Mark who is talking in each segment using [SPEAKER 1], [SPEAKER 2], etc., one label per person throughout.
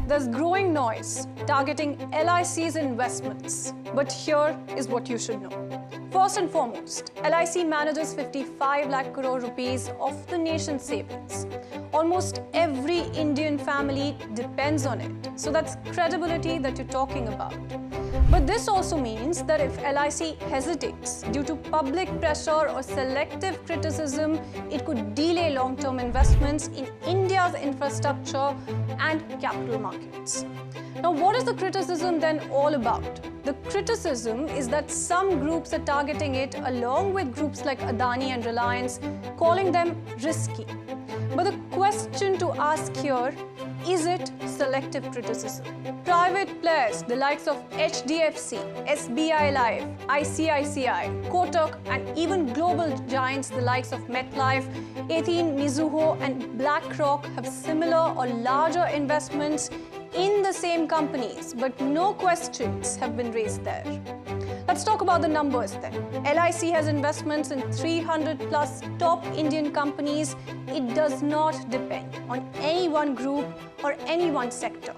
[SPEAKER 1] There's growing noise targeting LIC's investments, but here is what you should know. First and foremost, LIC manages 55 lakh crore rupees of the nation's savings. Almost every Indian family depends on it. So that's credibility that you're talking about. But this also means that if LIC hesitates due to public pressure or selective criticism, it could delay long-term investments in India's infrastructure and capital markets. Now, what is the criticism then all about? The criticism is that some groups are targeting it along with groups like Adani and Reliance, calling them risky. But the question to ask here, is it selective criticism? Private players, the likes of HDFC, SBI Life, ICICI, Kotak, and even global giants, the likes of MetLife, Athene, Mizuho, and BlackRock have similar or larger investments in the same companies, but no questions have been raised there. Let's talk about the numbers then. LIC has investments in 300 plus top Indian companies. It does not depend on any one group or any one sector.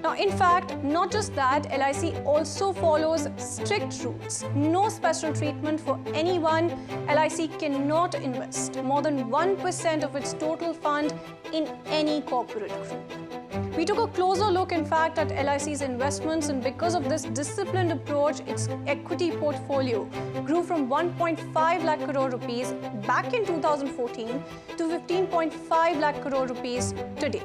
[SPEAKER 1] Now, in fact, not just that, LIC also follows strict rules. No special treatment for anyone. LIC cannot invest more than 1% of its total fund in any corporate group. We took a closer look, in fact, at LIC's investments, and because of this disciplined approach, its equity portfolio grew from 1.5 lakh crore rupees back in 2014 to 15.5 lakh crore rupees today.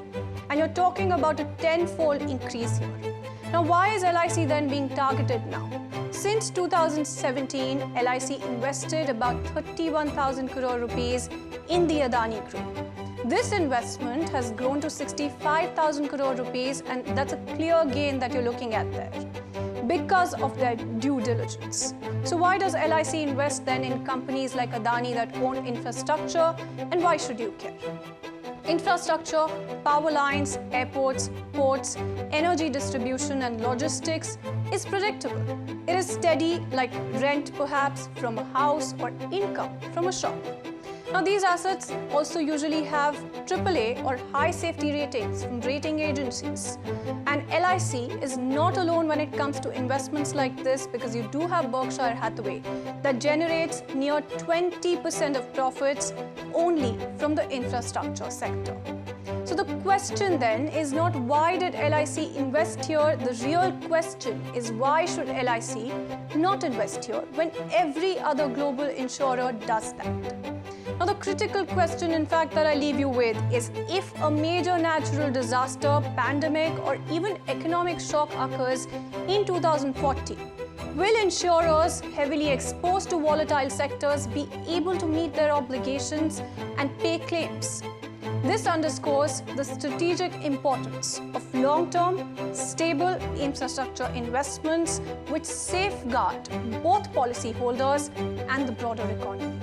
[SPEAKER 1] And you're talking about a tenfold increase here. Now, why is LIC then being targeted now? Since 2017, LIC invested about 31,000 crore rupees in the Adani Group. This investment has grown to 65,000 crore rupees, and that's a clear gain that you're looking at there because of their due diligence. So why does LIC invest then in companies like Adani that own infrastructure, and why should you care? Infrastructure, power lines, airports, ports, energy distribution and logistics is predictable. It is steady like rent perhaps from a house or income from a shop. Now, these assets also usually have AAA or high safety ratings from rating agencies. And LIC is not alone when it comes to investments like this, because you do have Berkshire Hathaway that generates near 20% of profits only from the infrastructure sector. So the question then is not why did LIC invest here? The real question is why should LIC not invest here when every other global insurer does that? Now, the critical question, in fact, that I leave you with is if a major natural disaster, pandemic, or even economic shock occurs in 2040, will insurers heavily exposed to volatile sectors be able to meet their obligations and pay claims? This underscores the strategic importance of long-term, stable infrastructure investments which safeguard both policyholders and the broader economy.